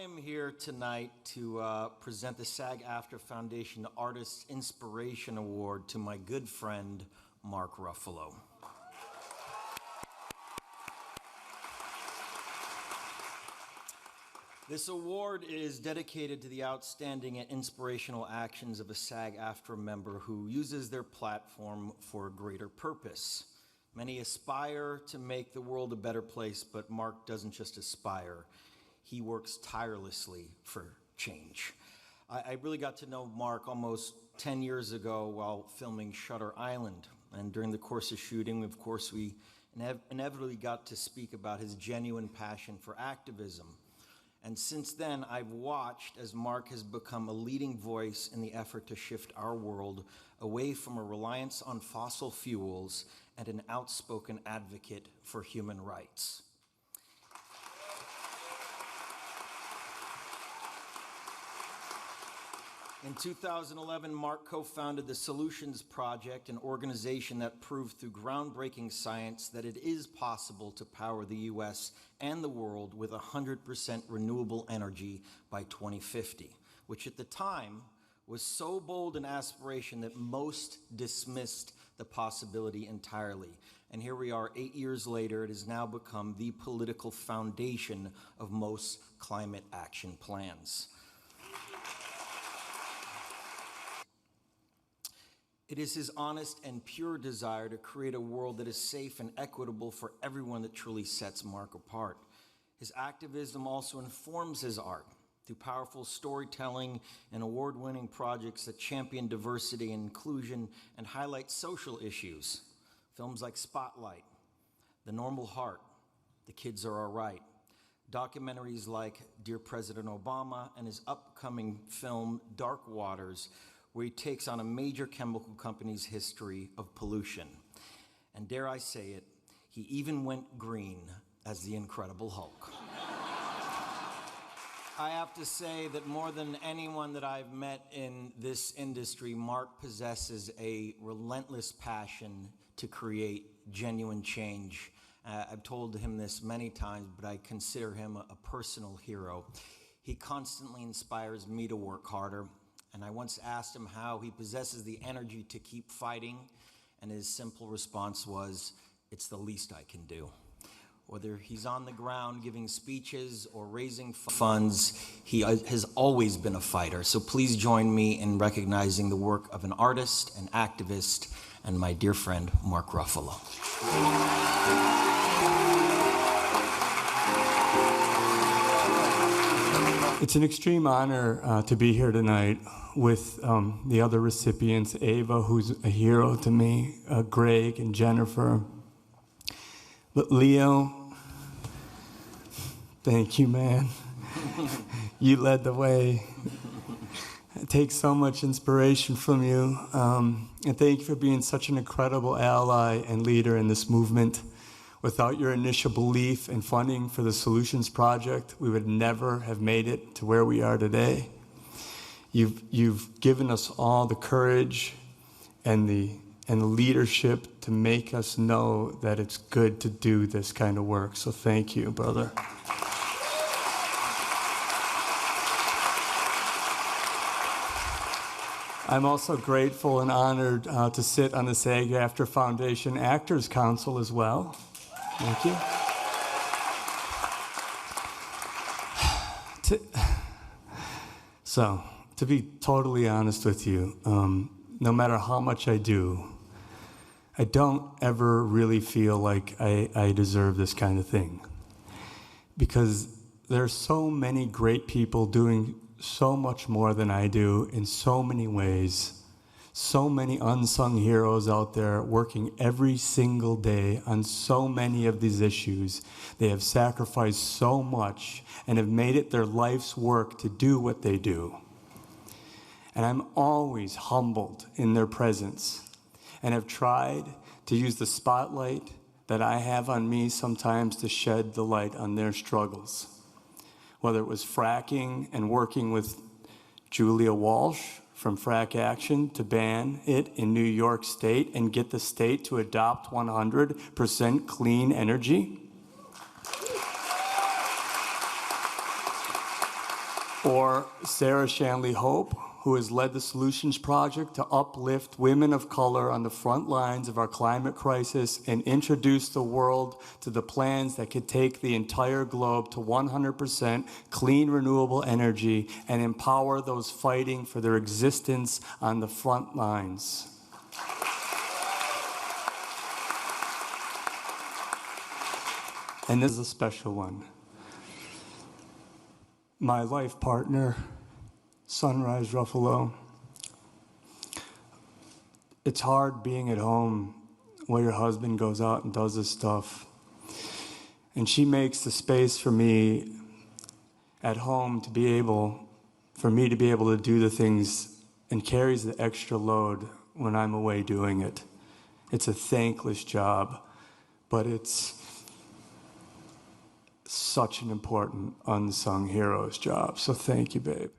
am here tonight to present the SAG-AFTRA Foundation Artist Inspiration Award to my good friend, Mark Ruffalo. This award is dedicated to the outstanding and inspirational actions of a SAG-AFTRA member who uses their platform for a greater purpose. Many aspire to make the world a better place, but Mark doesn't just aspire. He works tirelessly for change. I really got to know Mark almost 10 years ago while filming Shutter Island. And during the course of shooting, of course, we inevitably got to speak about his genuine passion for activism. And since then, I've watched as Mark has become a leading voice in the effort to shift our world away from a reliance on fossil fuels and an outspoken advocate for human rights. In 2011, Mark co-founded the Solutions Project, an organization that proved through groundbreaking science that it is possible to power the US and the world with 100% renewable energy by 2050, which at the time was so bold an aspiration that most dismissed the possibility entirely. And here we are 8 years later, it has now become the political foundation of most climate action plans. It is his honest and pure desire to create a world that is safe and equitable for everyone that truly sets Mark apart. His activism also informs his art through powerful storytelling and award-winning projects that champion diversity and inclusion and highlight social issues. Films like Spotlight, The Normal Heart, The Kids Are Alright, documentaries like Dear President Obama, and his upcoming film Dark Waters, where he takes on a major chemical company's history of pollution. And dare I say it, he even went green as the Incredible Hulk. I have to say that more than anyone that I've met in this industry, Mark possesses a relentless passion to create genuine change. I've told him this many times, but I consider him a personal hero. He constantly inspires me to work harder. And I once asked him how he possesses the energy to keep fighting, and his simple response was, "It's the least I can do." Whether he's on the ground giving speeches or raising funds, he has always been a fighter. So please join me in recognizing the work of an artist, an activist, and my dear friend, Mark Ruffalo. It's an extreme honor to be here tonight with the other recipients, Ava, who's a hero to me, Greg and Jennifer. But Leo, thank you, man. You led the way. I take so much inspiration from you. And thank you for being such an incredible ally and leader in this movement. Without your initial belief and funding for the Solutions Project, we would never have made it to where we are today. You've given us all the courage and the leadership to make us know that it's good to do this kind of work. So thank you, brother. I'm also grateful and honored to sit on the SAG-AFTRA Foundation Actors Council as well. Thank you. So, to be totally honest with you, no matter how much I do, I don't ever really feel like I deserve this kind of thing. Because there are so many great people doing so much more than I do in so many ways. So many unsung heroes out there working every single day on so many of these issues. They have sacrificed so much and have made it their life's work to do what they do. And I'm always humbled in their presence and have tried to use the spotlight that I have on me sometimes to shed the light on their struggles. Whether it was fracking and working with Julia Walsh from Frack Action to ban it in New York State and get the state to adopt 100% clean energy. Or Sarah Shanley Hope, who has led the Solutions Project to uplift women of color on the front lines of our climate crisis and introduce the world to the plans that could take the entire globe to 100% clean, renewable energy and empower those fighting for their existence on the front lines. And this is a special one. My life partner, Sunrise Ruffalo. It's hard being at home while your husband goes out and does this stuff. And she makes the space for me at home for me to be able to do the things, and carries the extra load when I'm away doing it. It's a thankless job, but it's such an important unsung hero's job. So thank you, babe.